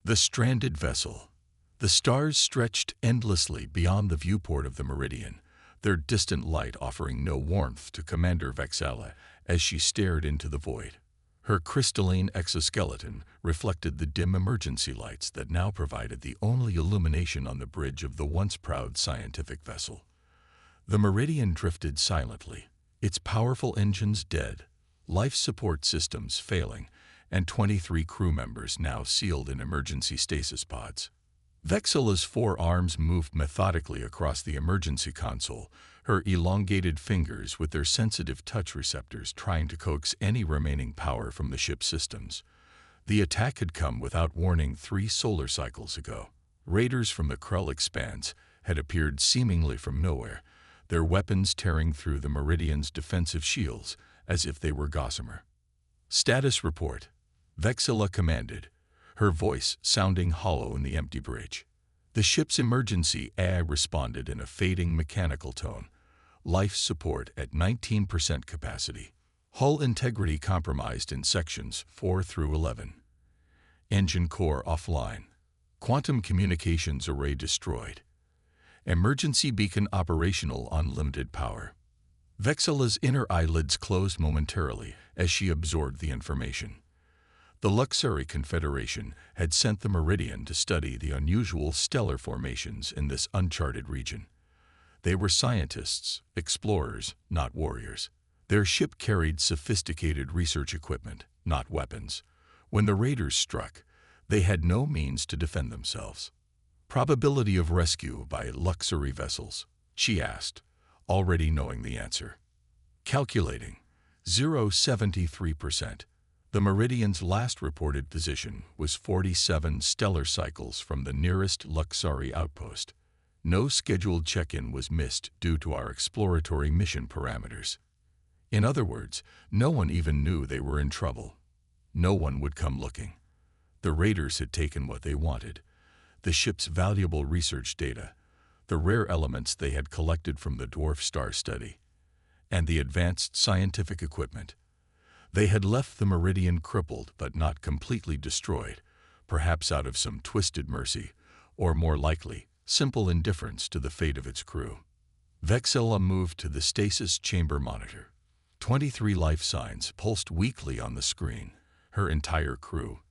The stranded vessel. The stars stretched endlessly beyond the viewport of the meridian, their distant light offering no warmth to Commander Vexella as she stared into the void. Her crystalline exoskeleton reflected the dim emergency lights that now provided the only illumination on the bridge of the once proud scientific vessel. The meridian drifted silently, its powerful engines dead, life support systems failing, and 23 crew members now sealed in emergency stasis pods. Vexella's 4 arms moved methodically across the emergency console, her elongated fingers with their sensitive touch receptors trying to coax any remaining power from the ship's systems. The attack had come without warning 3 solar cycles ago. Raiders from the Krell Expanse had appeared seemingly from nowhere, their weapons tearing through the Meridian's defensive shields as if they were gossamer. "Status report," Vexella commanded, her voice sounding hollow in the empty bridge. The ship's emergency AI responded in a fading mechanical tone. Life support at 19% capacity. Hull integrity compromised in sections 4 through 11. Engine core offline. Quantum communications array destroyed. Emergency beacon operational on limited power. Vexella's inner eyelids closed momentarily as she absorbed the information. The Luxury Confederation had sent the Meridian to study the unusual stellar formations in this uncharted region. They were scientists, explorers, not warriors. Their ship carried sophisticated research equipment, not weapons. When the raiders struck, they had no means to defend themselves. "Probability of rescue by Luxury vessels?" she asked, already knowing the answer. Calculating. 0.73%. The Meridian's last reported position was 47 stellar cycles from the nearest Luxury outpost. No scheduled check-in was missed due to our exploratory mission parameters. In other words, no one even knew they were in trouble. No one would come looking. The raiders had taken what they wanted: the ship's valuable research data, the rare elements they had collected from the dwarf star study, and the advanced scientific equipment. They had left the Meridian crippled but not completely destroyed, perhaps out of some twisted mercy, or more likely, simple indifference to the fate of its crew. Vexella moved to the stasis chamber monitor. 23 life signs pulsed weakly on the screen, her entire crew,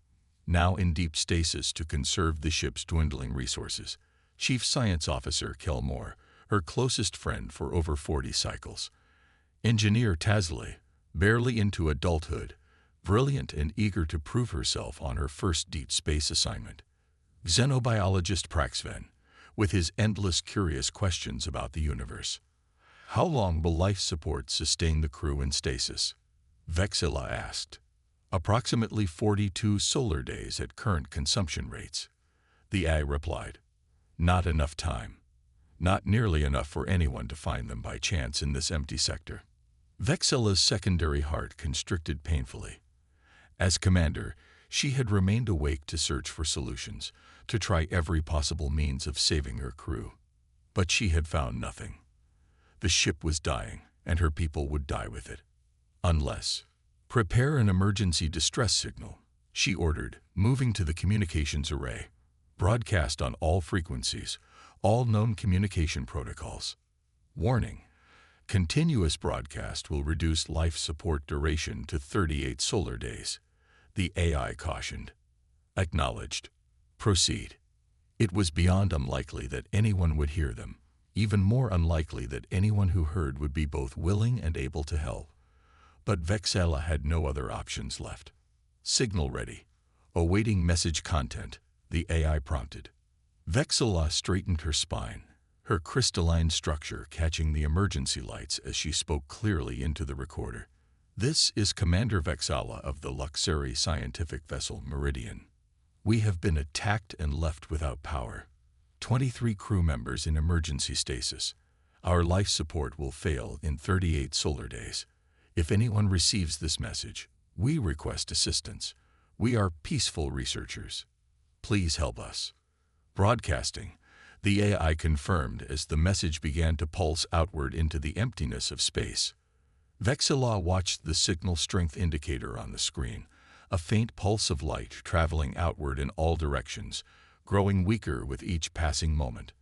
now in deep stasis to conserve the ship's dwindling resources. Chief Science Officer Kelmore, her closest friend for over 40 cycles. Engineer Tasley, barely into adulthood, brilliant and eager to prove herself on her first deep space assignment. Xenobiologist Praxven, with his endless curious questions about the universe. "How long will life support sustain the crew in stasis?" Vexella asked. "Approximately 42 solar days at current consumption rates," the AI replied. "Not enough time. Not nearly enough for anyone to find them by chance in this empty sector." Vexella's secondary heart constricted painfully. As commander, she had remained awake to search for solutions, to try every possible means of saving her crew. But she had found nothing. The ship was dying, and her people would die with it. Unless, "Prepare an emergency distress signal," she ordered, moving to the communications array. "Broadcast on all frequencies, all known communication protocols. Warning: continuous broadcast will reduce life support duration to 38 solar days," the AI cautioned. Acknowledged. Proceed. It was beyond unlikely that anyone would hear them, even more unlikely that anyone who heard would be both willing and able to help. But Vexella had no other options left. "Signal ready. Awaiting message content," the AI prompted. Vexella straightened her spine, her crystalline structure catching the emergency lights as she spoke clearly into the recorder. "This is Commander Vexella of the Luxury scientific vessel Meridian. We have been attacked and left without power. 23 crew members in emergency stasis. Our life support will fail in 38 solar days. If anyone receives this message, we request assistance. We are peaceful researchers. Please help us." Broadcasting, the AI confirmed as the message began to pulse outward into the emptiness of space. Vexella watched the signal strength indicator on the screen, a faint pulse of light traveling outward in all directions, growing weaker with each passing moment.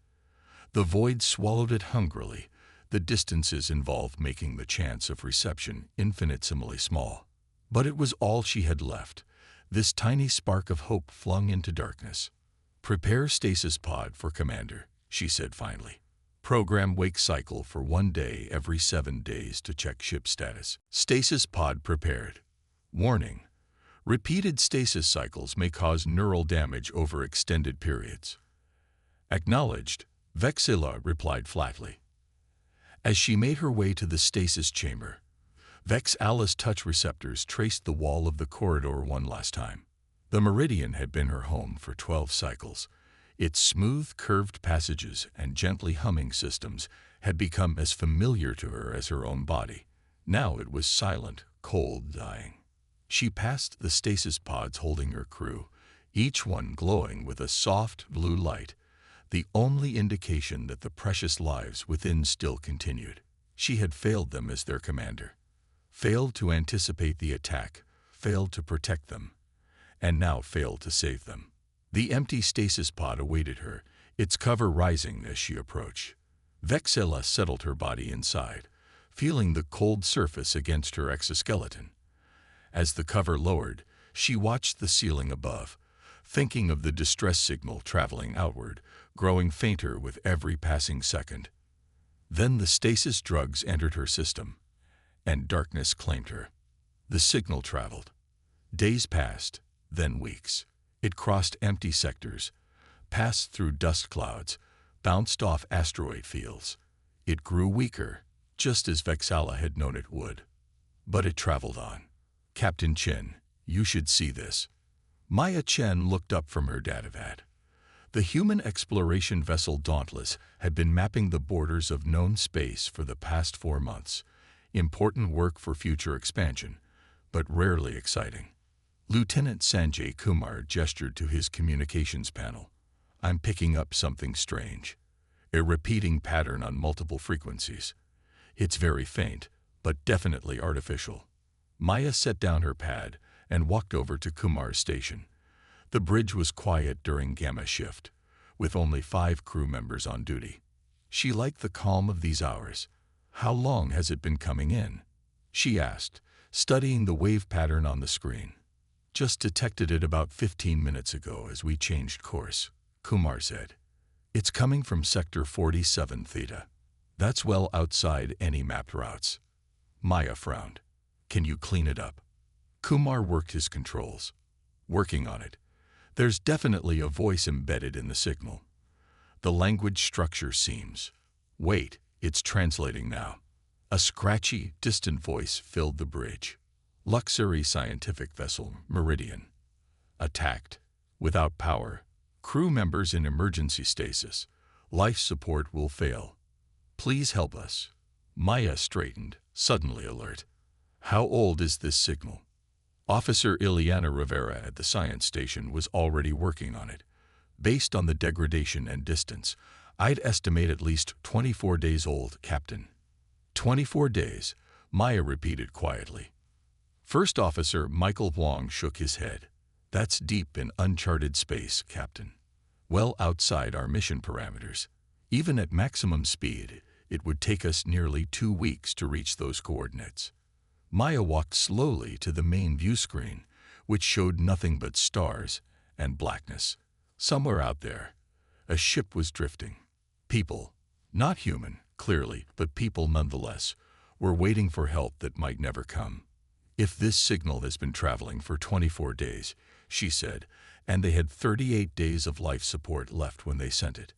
The void swallowed it hungrily, the distances involved making the chance of reception infinitesimally small. But it was all she had left, this tiny spark of hope flung into darkness. "Prepare stasis pod for Commander," she said finally. "Program wake cycle for 1 day every 7 days to check ship status. Stasis pod prepared. Warning: repeated stasis cycles may cause neural damage over extended periods." "Acknowledged," Vexilla replied flatly. As she made her way to the stasis chamber, Vexalla's touch receptors traced the wall of the corridor one last time. The Meridian had been her home for 12 cycles. Its smooth, curved passages and gently humming systems had become as familiar to her as her own body. Now it was silent, cold, dying. She passed the stasis pods holding her crew, each one glowing with a soft blue light, the only indication that the precious lives within still continued. She had failed them as their commander, failed to anticipate the attack, failed to protect them, and now failed to save them. The empty stasis pod awaited her, its cover rising as she approached. Vexilla settled her body inside, feeling the cold surface against her exoskeleton. As the cover lowered, she watched the ceiling above, thinking of the distress signal traveling outward, growing fainter with every passing second. Then the stasis drugs entered her system, and darkness claimed her. The signal traveled. Days passed, then weeks. It crossed empty sectors, passed through dust clouds, bounced off asteroid fields. It grew weaker, just as Vexilla had known it would. But it traveled on. "Captain Chen, you should see this." Maya Chen looked up from her datavat. The human exploration vessel Dauntless had been mapping the borders of known space for the past 4 months. Important work for future expansion, but rarely exciting. Lieutenant Sanjay Kumar gestured to his communications panel. "I'm picking up something strange. A repeating pattern on multiple frequencies. It's very faint, but definitely artificial." Maya set down her pad and walked over to Kumar's station. The bridge was quiet during Gamma shift, with only 5 crew members on duty. She liked the calm of these hours. "How long has it been coming in?" she asked, studying the wave pattern on the screen. "Just detected it about 15 minutes ago as we changed course," Kumar said. "It's coming from Sector 47 Theta. That's well outside any mapped routes." Maya frowned. "Can you clean it up?" Kumar worked his controls. "Working on it. There's definitely a voice embedded in the signal. The language structure seems. Wait, it's translating now." A scratchy, distant voice filled the bridge. "Luxury scientific vessel, Meridian. Attacked. Without power. Crew members in emergency stasis. Life support will fail. Please help us." Maya straightened, suddenly alert. "How old is this signal?" Officer Ileana Rivera at the science station was already working on it. "Based on the degradation and distance, I'd estimate at least 24 days old, Captain." 24 days, Maya repeated quietly. First Officer Michael Huang shook his head. "That's deep in uncharted space, Captain. Well outside our mission parameters. Even at maximum speed, it would take us nearly 2 weeks to reach those coordinates." Maya walked slowly to the main view screen, which showed nothing but stars and blackness. Somewhere out there, a ship was drifting. People, not human, clearly, but people nonetheless, were waiting for help that might never come. "If this signal has been traveling for 24 days, she said, and they had 38 days of life support left when they sent it.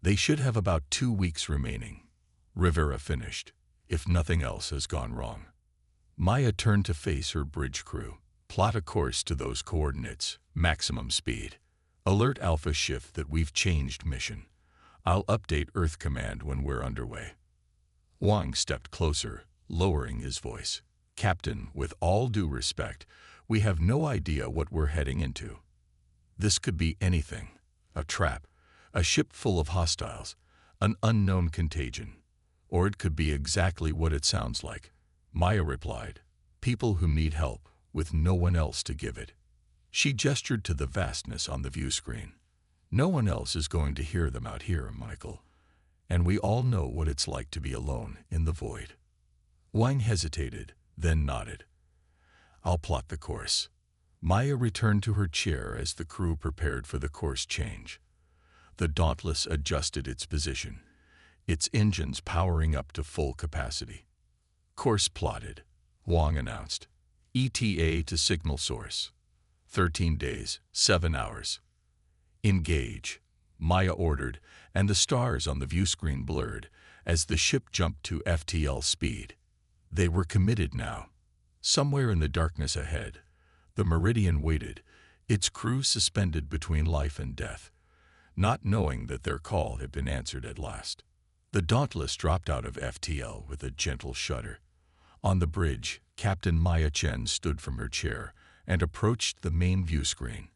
They should have about 2 weeks remaining," Rivera finished, "if nothing else has gone wrong." Maya turned to face her bridge crew. "Plot a course to those coordinates, maximum speed. Alert Alpha Shift that we've changed mission. I'll update Earth Command when we're underway." Wang stepped closer, lowering his voice. "Captain, with all due respect, we have no idea what we're heading into. This could be anything. A trap, a ship full of hostiles, an unknown contagion. Or it could be exactly what it sounds like." Maya replied, "People who need help, with no one else to give it. She gestured to the vastness on the view screen. No one else is going to hear them out here, Michael. And we all know what it's like to be alone in the void. Wang hesitated, then nodded. I'll plot the course. Maya returned to her chair as the crew prepared for the course change. The Dauntless adjusted its position, its engines powering up to full capacity. Course plotted, Wang announced. ETA to signal source. 13 days, 7 hours. Engage, Maya ordered, and the stars on the view screen blurred as the ship jumped to FTL speed. They were committed now. Somewhere in the darkness ahead, the Meridian waited, its crew suspended between life and death, not knowing that their call had been answered at last. The Dauntless dropped out of FTL with a gentle shudder. On the bridge, Captain Maya Chen stood from her chair and approached the main view screen.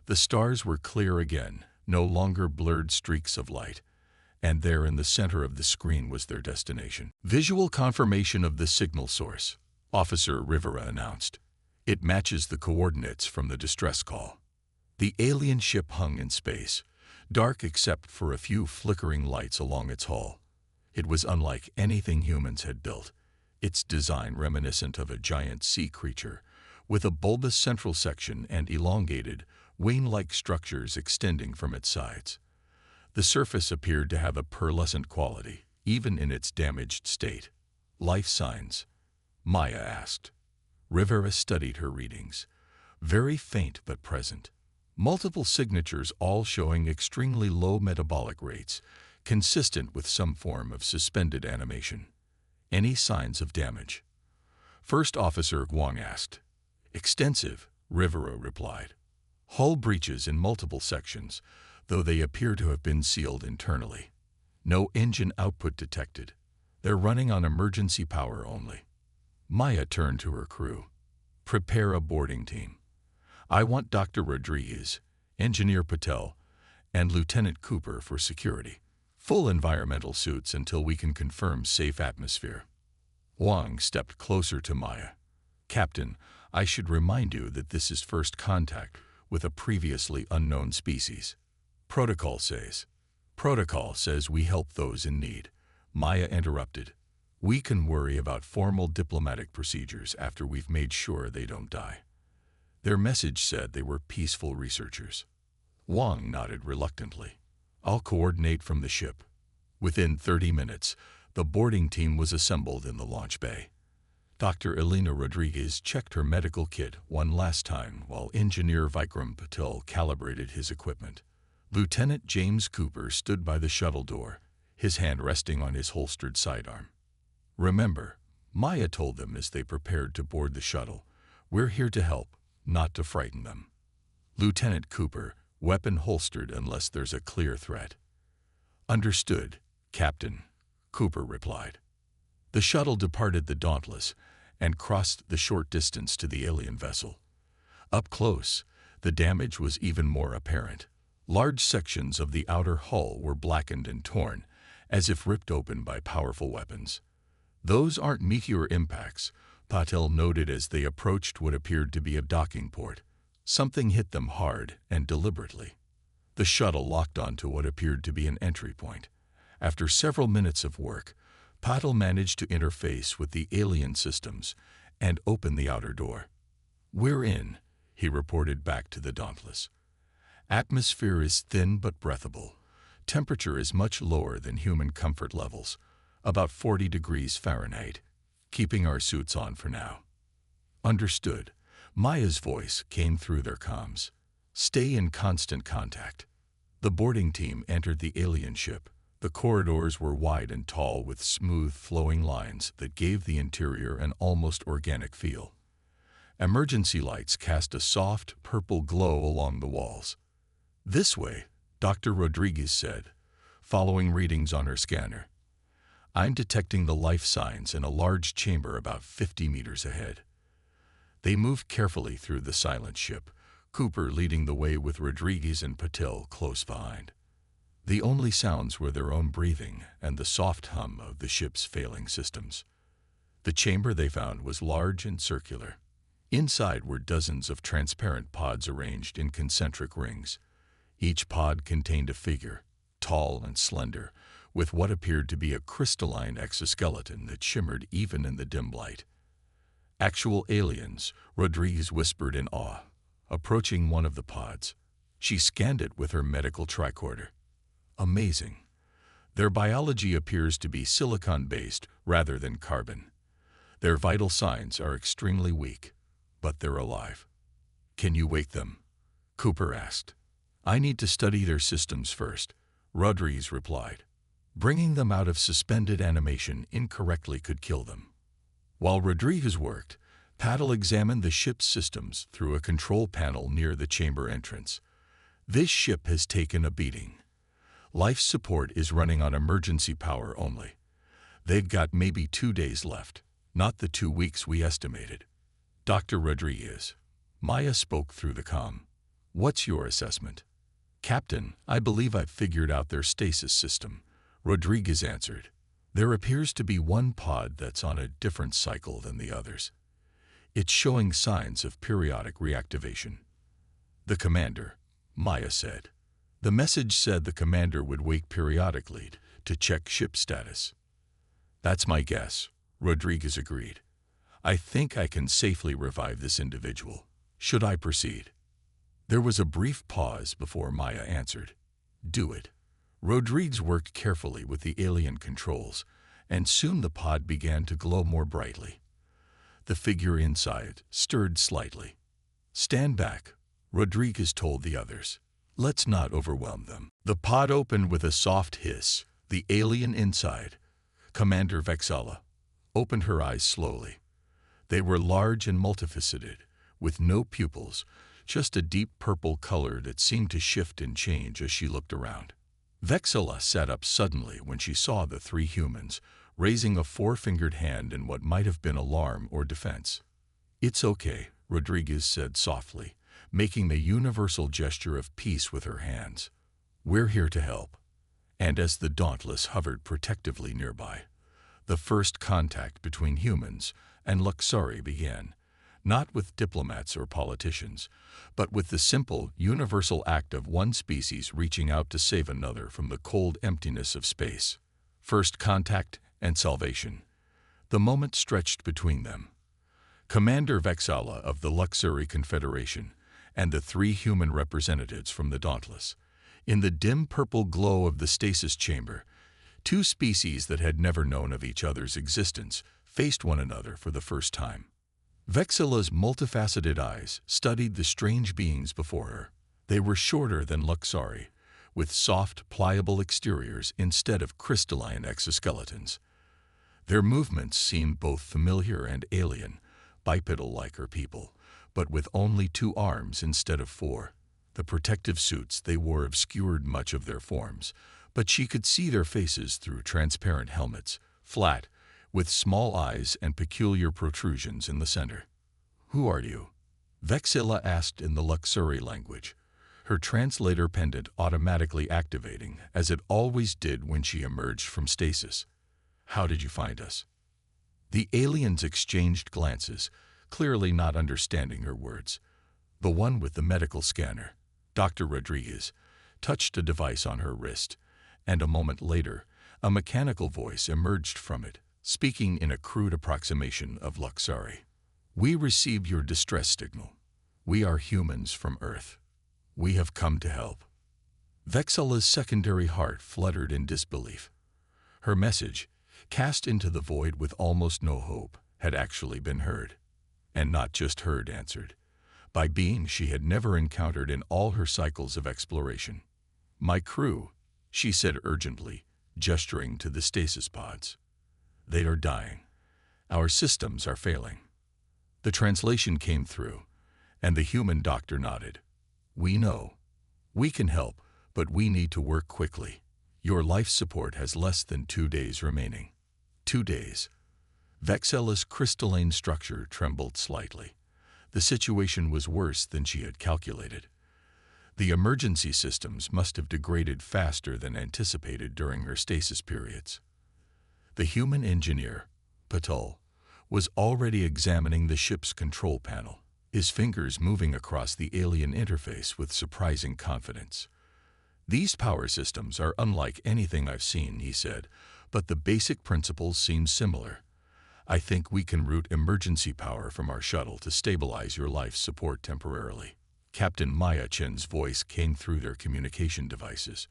The stars were clear again, no longer blurred streaks of light, and there in the center of the screen was their destination. Visual confirmation of the signal source, Officer Rivera announced. It matches the coordinates from the distress call. The alien ship hung in space, dark except for a few flickering lights along its hull. It was unlike anything humans had built, its design reminiscent of a giant sea creature, with a bulbous central section and elongated, wing-like structures extending from its sides. The surface appeared to have a pearlescent quality, even in its damaged state. Life signs? Maya asked. Rivera studied her readings. Very faint but present. Multiple signatures all showing extremely low metabolic rates, consistent with some form of suspended animation. Any signs of damage? First Officer Guang asked. Extensive, Rivera replied. Hull breaches in multiple sections, though they appear to have been sealed internally. No engine output detected. They're running on emergency power only. Maya turned to her crew. Prepare a boarding team. I want Dr. Rodriguez, Engineer Patel, and Lieutenant Cooper for security. Full environmental suits until we can confirm safe atmosphere. Wang stepped closer to Maya. Captain, I should remind you that this is first contact with a previously unknown species. Protocol says we help those in need. Maya interrupted. We can worry about formal diplomatic procedures after we've made sure they don't die. Their message said they were peaceful researchers. Wang nodded reluctantly. I'll coordinate from the ship. Within 30 minutes, the boarding team was assembled in the launch bay. Dr. Elena Rodriguez checked her medical kit one last time while Engineer Vikram Patel calibrated his equipment. Lieutenant James Cooper stood by the shuttle door, his hand resting on his holstered sidearm. Remember, Maya told them as they prepared to board the shuttle, we're here to help, not to frighten them. Lieutenant Cooper, weapon holstered unless there's a clear threat. Understood, Captain, Cooper replied. The shuttle departed the Dauntless and crossed the short distance to the alien vessel. Up close, the damage was even more apparent. Large sections of the outer hull were blackened and torn, as if ripped open by powerful weapons. Those aren't meteor impacts, Patel noted as they approached what appeared to be a docking port. Something hit them hard and deliberately. The shuttle locked onto what appeared to be an entry point. After several minutes of work, Patel managed to interface with the alien systems and open the outer door. We're in, he reported back to the Dauntless. Atmosphere is thin but breathable. Temperature is much lower than human comfort levels, about 40 degrees Fahrenheit, keeping our suits on for now. Understood. Maya's voice came through their comms. Stay in constant contact. The boarding team entered the alien ship. The corridors were wide and tall with smooth, flowing lines that gave the interior an almost organic feel. Emergency lights cast a soft, purple glow along the walls. This way, Dr. Rodriguez said, following readings on her scanner. I'm detecting the life signs in a large chamber about 50 meters ahead. They moved carefully through the silent ship, Cooper leading the way with Rodriguez and Patel close behind. The only sounds were their own breathing and the soft hum of the ship's failing systems. The chamber they found was large and circular. Inside were dozens of transparent pods arranged in concentric rings. Each pod contained a figure, tall and slender, with what appeared to be a crystalline exoskeleton that shimmered even in the dim light. "Actual aliens," Rodriguez whispered in awe, approaching one of the pods. She scanned it with her medical tricorder. "Amazing. Their biology appears to be silicon-based rather than carbon. Their vital signs are extremely weak, but they're alive." "Can you wake them?" Cooper asked. "I need to study their systems first," Rodriguez replied. "Bringing them out of suspended animation incorrectly could kill them." While Rodriguez worked, Paddle examined the ship's systems through a control panel near the chamber entrance. "This ship has taken a beating. Life support is running on emergency power only. They've got maybe 2 days left, not the 2 weeks we estimated." "Dr. Rodriguez," Maya spoke through the comm. "What's your assessment?" "Captain, I believe I've figured out their stasis system," Rodriguez answered. "There appears to be one pod that's on a different cycle than the others. It's showing signs of periodic reactivation." "The commander," Maya said. "The message said the commander would wake periodically to check ship status." "That's my guess," Rodriguez agreed. "I think I can safely revive this individual. Should I proceed?" There was a brief pause before Maya answered. "Do it." Rodriguez worked carefully with the alien controls, and soon the pod began to glow more brightly. The figure inside stirred slightly. "Stand back," Rodriguez told the others. "Let's not overwhelm them." The pod opened with a soft hiss. The alien inside, Commander Vexala, opened her eyes slowly. They were large and multifaceted, with no pupils, just a deep purple color that seemed to shift and change as she looked around. Vexala sat up suddenly when she saw the 3 humans, raising a 4-fingered hand in what might have been alarm or defense. "It's okay," Rodriguez said softly, making the universal gesture of peace with her hands. "We're here to help." And as the Dauntless hovered protectively nearby, the first contact between humans and Luxari began, not with diplomats or politicians, but with the simple, universal act of one species reaching out to save another from the cold emptiness of space. First contact and salvation. The moment stretched between them. Commander Vexala of the Luxari Confederation and the 3 human representatives from the Dauntless. In the dim purple glow of the stasis chamber, 2 species that had never known of each other's existence faced one another for the first time. Vexala's multifaceted eyes studied the strange beings before her. They were shorter than Luxari, with soft, pliable exteriors instead of crystalline exoskeletons. Their movements seemed both familiar and alien, bipedal like her people, but with only 2 arms instead of 4. The protective suits they wore obscured much of their forms, but she could see their faces through transparent helmets, flat, with small eyes and peculiar protrusions in the center. "Who are you?" Vexala asked in the Luxari language, her translator pendant automatically activating, as it always did when she emerged from stasis. "How did you find us?" The aliens exchanged glances, clearly not understanding her words. The one with the medical scanner, Dr. Rodriguez, touched a device on her wrist, and a moment later, a mechanical voice emerged from it, speaking in a crude approximation of Luxari. "We received your distress signal. We are humans from Earth. We have come to help." Vexala's secondary heart fluttered in disbelief. Her message, cast into the void with almost no hope, had actually been heard. And not just heard, answered, by beings she had never encountered in all her cycles of exploration. "My crew," she said urgently, gesturing to the stasis pods. "They are dying. Our systems are failing." The translation came through, and the human doctor nodded. "We know. We can help, but we need to work quickly. Your life support has less than 2 days remaining." 2 days. Vexala's crystalline structure trembled slightly. The situation was worse than she had calculated. The emergency systems must have degraded faster than anticipated during her stasis periods. The human engineer, Patul, was already examining the ship's control panel. his fingers moving across the alien interface with surprising confidence. "These power systems are unlike anything I've seen," he said, "but the basic principles seem similar. I think we can route emergency power from our shuttle to stabilize your life support temporarily." Captain Maya Chen's voice came through their communication devices.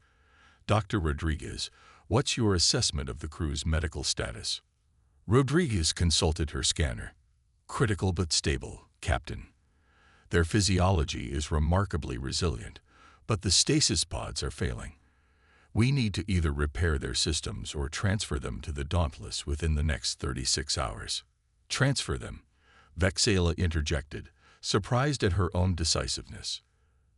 "Dr. Rodriguez, what's your assessment of the crew's medical status?" Rodriguez consulted her scanner. "Critical but stable, Captain. Their physiology is remarkably resilient, but the stasis pods are failing. We need to either repair their systems or transfer them to the Dauntless within the next 36 hours. "Transfer them," Vexala interjected, surprised at her own decisiveness.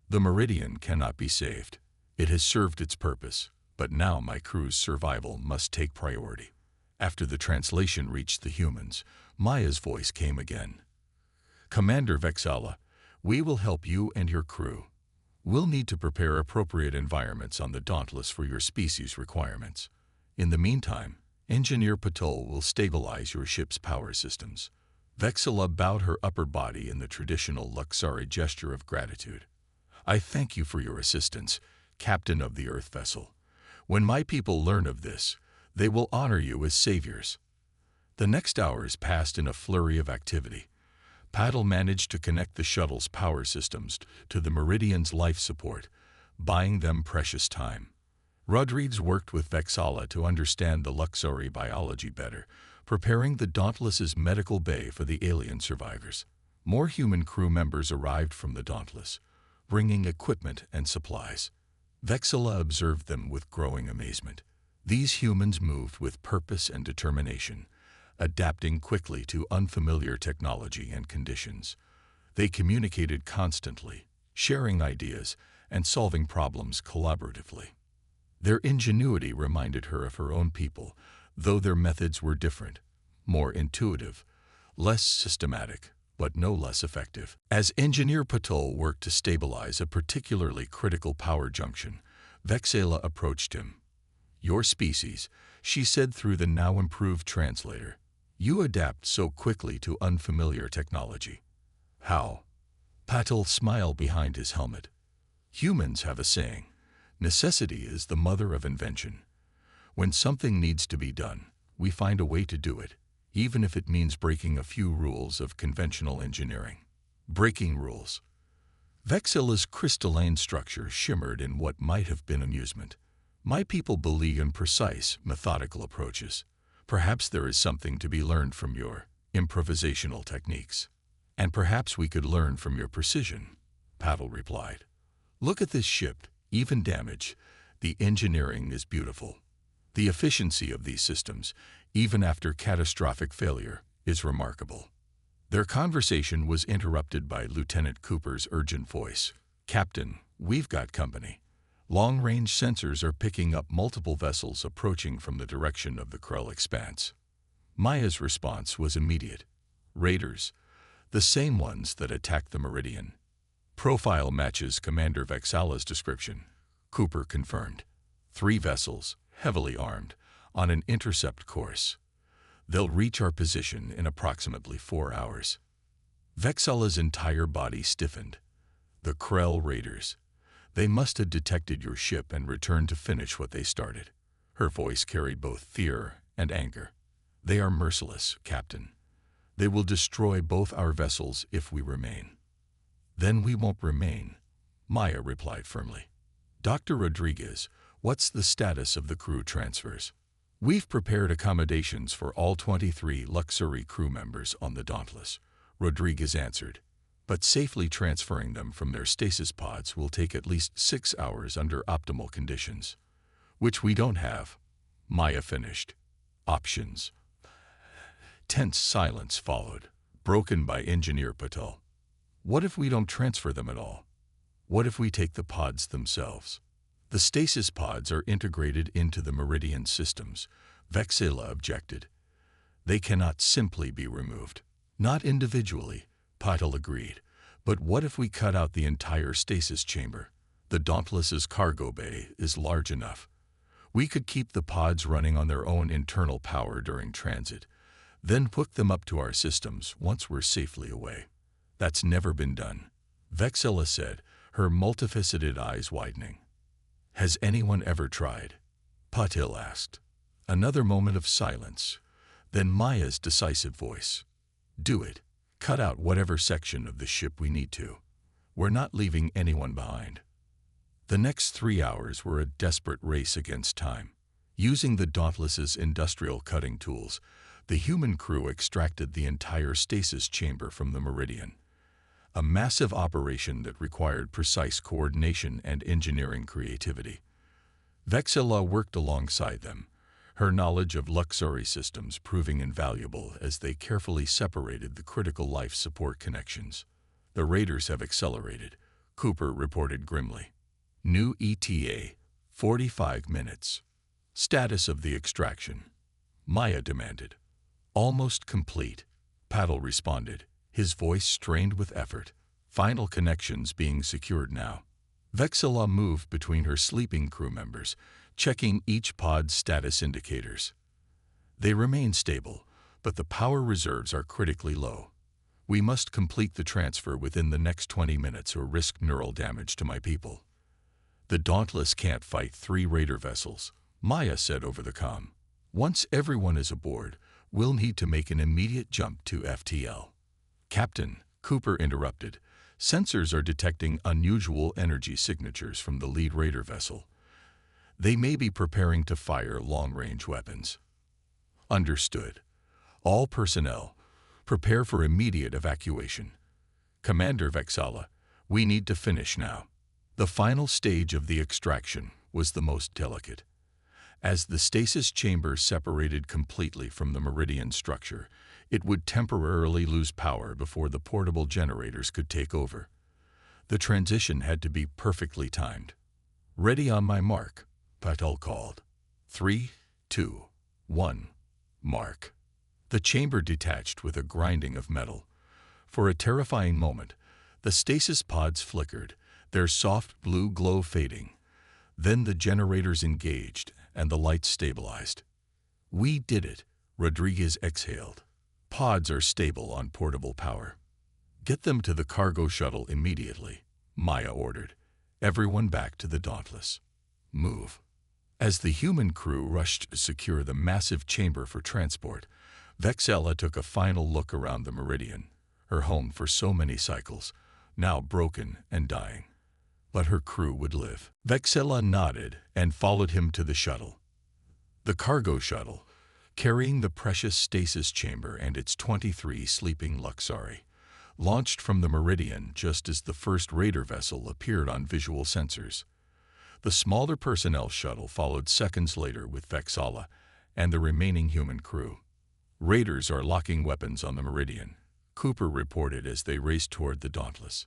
"The Meridian cannot be saved. It has served its purpose, but now my crew's survival must take priority." After the translation reached the humans, Maya's voice came again. "Commander Vexala, we will help you and your crew. We'll need to prepare appropriate environments on the Dauntless for your species' requirements. In the meantime, Engineer Patul will stabilize your ship's power systems." Vexala bowed her upper body in the traditional Luxari gesture of gratitude. "I thank you for your assistance, Captain of the Earth vessel. When my people learn of this, they will honor you as saviors." The next hours passed in a flurry of activity. Paddle managed to connect the shuttle's power systems to the Meridian's life support, buying them precious time. Rodriguez worked with Vexala to understand the Luxori biology better, preparing the Dauntless's medical bay for the alien survivors. More human crew members arrived from the Dauntless, bringing equipment and supplies. Vexala observed them with growing amazement. These humans moved with purpose and determination, adapting quickly to unfamiliar technology and conditions. They communicated constantly, sharing ideas and solving problems collaboratively. Their ingenuity reminded her of her own people, though their methods were different, more intuitive, less systematic, but no less effective. As Engineer Patul worked to stabilize a particularly critical power junction, Vexala approached him. "Your species," she said through the now improved translator. "You adapt so quickly to unfamiliar technology." "How?" Patul smiled behind his helmet. "Humans have a saying, necessity is the mother of invention. When something needs to be done, we find a way to do it, even if it means breaking a few rules of conventional engineering." Breaking rules. Vexala's crystalline structure shimmered in what might have been amusement. "My people believe in precise, methodical approaches. Perhaps there is something to be learned from your improvisational techniques. And perhaps we could learn from your precision," Pavel replied. "Look at this ship, even damaged. The engineering is beautiful. The efficiency of these systems, even after catastrophic failure, is remarkable." Their conversation was interrupted by Lieutenant Cooper's urgent voice. "Captain, we've got company. Long-range sensors are picking up multiple vessels approaching from the direction of the Krell expanse." Maya's response was immediate. "Raiders, the same ones that attacked the Meridian." "Profile matches Commander Vexala's description," Cooper confirmed. 3 vessels, heavily armed, on an intercept course. They'll reach our position in approximately 4 hours." Vexala's entire body stiffened. "The Krell Raiders. They must have detected your ship and returned to finish what they started." Her voice carried both fear and anger. "They are merciless, Captain. They will destroy both our vessels if we remain." "Then we won't remain," Maya replied firmly. "Dr. Rodriguez, what's the status of the crew transfers?" "We've prepared accommodations for all 23 Luxury crew members on the Dauntless," Rodriguez answered. "But safely transferring them from their stasis pods will take at least 6 hours under optimal conditions." "Which we don't have," Maya finished. "Options." Tense silence followed, broken by Engineer Patel. "What if we don't transfer them at all? What if we take the pods themselves?" "The stasis pods are integrated into the Meridian systems," Vexala objected. "They cannot simply be removed." "Not individually," Patel agreed. "But what if we cut out the entire stasis chamber? The Dauntless's cargo bay is large enough. We could keep the pods running on their own internal power during transit, then hook them up to our systems once we're safely away." That's never been done, Vexilla said, her multifaceted eyes widening. Has anyone ever tried? Patil asked. Another moment of silence. Then Maya's decisive voice. Do it. Cut out whatever section of the ship we need to. We're not leaving anyone behind. The next 3 hours were a desperate race against time. Using the Dauntless's industrial cutting tools, the human crew extracted the entire stasis chamber from the Meridian. A massive operation that required precise coordination and engineering creativity. Vexilla worked alongside them, her knowledge of Luxury systems proving invaluable as they carefully separated the critical life support connections. The raiders have accelerated, Cooper reported grimly. New ETA, 45 minutes. Status of the extraction, Maya demanded. Almost complete, Patil responded, his voice strained with effort. Final connections being secured now. Vexilla moved between her sleeping crew members, checking each pod's status indicators. They remain stable, but the power reserves are critically low. We must complete the transfer within the next 20 minutes or risk neural damage to my people. The Dauntless can't fight 3 raider vessels, Maya said over the comm. Once everyone is aboard, we'll need to make an immediate jump to FTL. Captain, Cooper interrupted. Sensors are detecting unusual energy signatures from the lead raider vessel. They may be preparing to fire long-range weapons. Understood. All personnel, prepare for immediate evacuation. Commander Vexilla, we need to finish now. The final stage of the extraction was the most delicate. As the stasis chamber separated completely from the Meridian structure, it would temporarily lose power before the portable generators could take over. The transition had to be perfectly timed. Ready on my mark, Patil called. 3, 2, 1, mark. The chamber detached with a grinding of metal. For a terrifying moment, the stasis pods flickered, their soft blue glow fading. Then the generators engaged and the lights stabilized. We did it, Rodriguez exhaled. Pods are stable on portable power. Get them to the cargo shuttle immediately, Maya ordered. Everyone back to the Dauntless. Move. As the human crew rushed to secure the massive chamber for transport, Vexilla took a final look around the Meridian, her home for so many cycles, now broken and dying. But her crew would live. Vexilla nodded and followed him to the shuttle. The cargo shuttle, carrying the precious stasis chamber and its 23 sleeping Luxury, launched from the Meridian just as the first raider vessel appeared on visual sensors. The smaller personnel shuttle followed seconds later with Vexilla and the remaining human crew. Raiders are locking weapons on the Meridian, Cooper reported as they raced toward the Dauntless.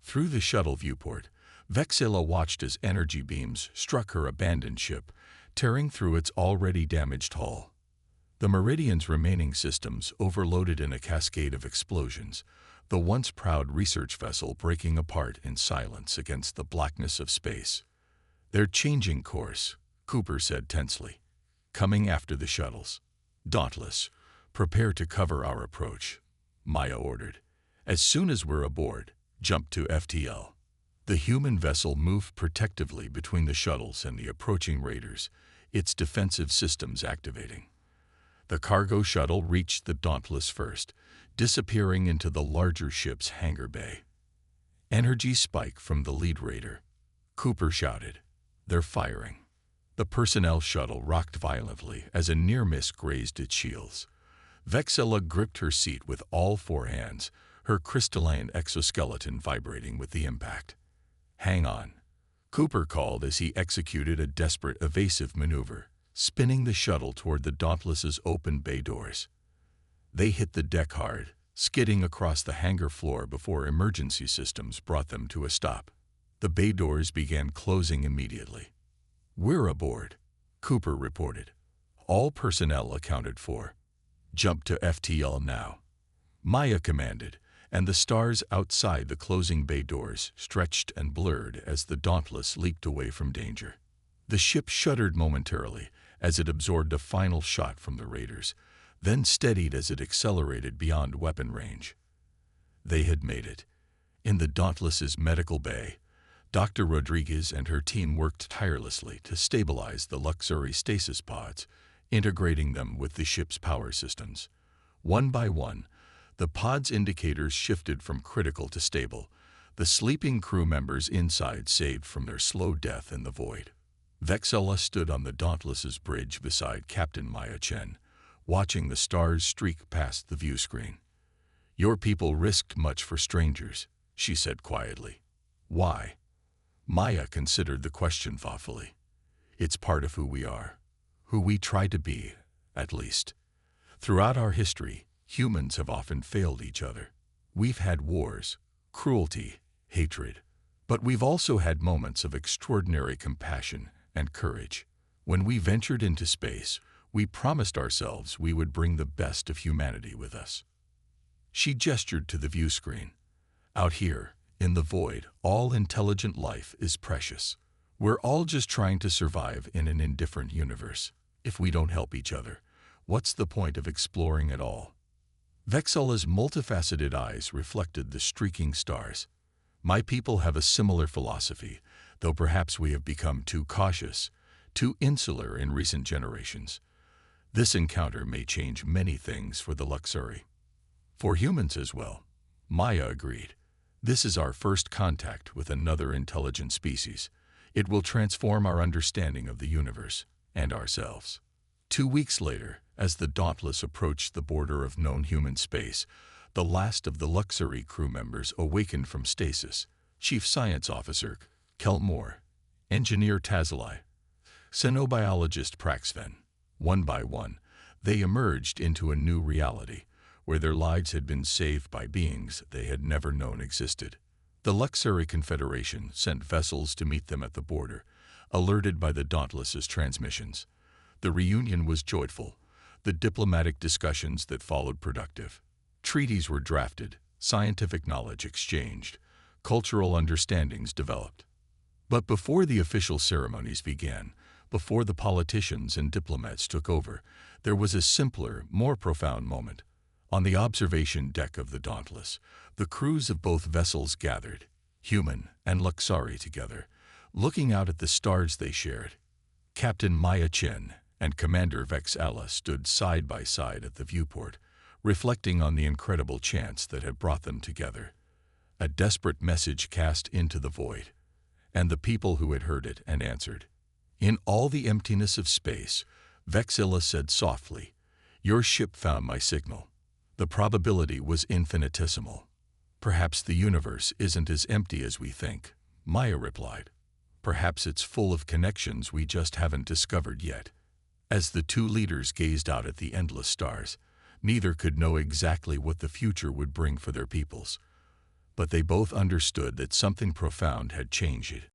Through the shuttle viewport, Vexilla watched as energy beams struck her abandoned ship, tearing through its already damaged hull. The Meridian's remaining systems overloaded in a cascade of explosions, the once proud research vessel breaking apart in silence against the blackness of space. They're changing course, Cooper said tensely. Coming after the shuttles. Dauntless, prepare to cover our approach, Maya ordered. As soon as we're aboard, jump to FTL. The human vessel moved protectively between the shuttles and the approaching raiders, its defensive systems activating. The cargo shuttle reached the Dauntless first, disappearing into the larger ship's hangar bay. Energy spike from the lead raider. Cooper shouted. They're firing. The personnel shuttle rocked violently as a near miss grazed its shields. Vexilla gripped her seat with all 4 hands, her crystalline exoskeleton vibrating with the impact. Hang on, Cooper called as he executed a desperate evasive maneuver, spinning the shuttle toward the Dauntless's open bay doors. They hit the deck hard, skidding across the hangar floor before emergency systems brought them to a stop. The bay doors began closing immediately. We're aboard, Cooper reported. All personnel accounted for. Jump to FTL now, Maya commanded, and the stars outside the closing bay doors stretched and blurred as the Dauntless leaped away from danger. The ship shuddered momentarily as it absorbed a final shot from the raiders, then steadied as it accelerated beyond weapon range. They had made it. In the Dauntless's medical bay, Dr. Rodriguez and her team worked tirelessly to stabilize the Luxury stasis pods, integrating them with the ship's power systems. One by one, the pod's indicators shifted from critical to stable, the sleeping crew members inside saved from their slow death in the void. Vexella stood on the Dauntless's bridge beside Captain Maya Chen, watching the stars streak past the view screen. "Your people risked much for strangers," she said quietly. "Why?" Maya considered the question thoughtfully. "It's part of who we are, who we try to be, at least. Throughout our history, humans have often failed each other. We've had wars, cruelty, hatred, but we've also had moments of extraordinary compassion and courage. When we ventured into space, we promised ourselves we would bring the best of humanity with us." She gestured to the view screen. "Out here, in the void, all intelligent life is precious. We're all just trying to survive in an indifferent universe. If we don't help each other, what's the point of exploring at all?" Vexella's multifaceted eyes reflected the streaking stars. "My people have a similar philosophy, though perhaps we have become too cautious, too insular in recent generations. This encounter may change many things for the Luxury." "For humans as well," Maya agreed. "This is our first contact with another intelligent species. It will transform our understanding of the universe and ourselves." 2 weeks later, as the Dauntless approached the border of known human space, the last of the Luxury crew members awakened from stasis. Chief Science Officer Keltmore, Engineer Tazalai, Xenobiologist Praxven. One by one, they emerged into a new reality, where their lives had been saved by beings they had never known existed. The Luxury Confederation sent vessels to meet them at the border, alerted by the Dauntless's transmissions. The reunion was joyful, the diplomatic discussions that followed productive. Treaties were drafted, scientific knowledge exchanged, cultural understandings developed. But before the official ceremonies began, before the politicians and diplomats took over, there was a simpler, more profound moment. On the observation deck of the Dauntless, the crews of both vessels gathered, human and Luxury together, looking out at the stars they shared. Captain Maya Chen and Commander Vexella stood side by side at the viewport, reflecting on the incredible chance that had brought them together. A desperate message cast into the void, and the people who had heard it and answered. In all the emptiness of space, Vexilla said softly, "Your ship found my signal." The probability was infinitesimal. "Perhaps the universe isn't as empty as we think," Maya replied. "Perhaps it's full of connections we just haven't discovered yet." As the two leaders gazed out at the endless stars, neither could know exactly what the future would bring for their peoples. But they both understood that something profound had changed.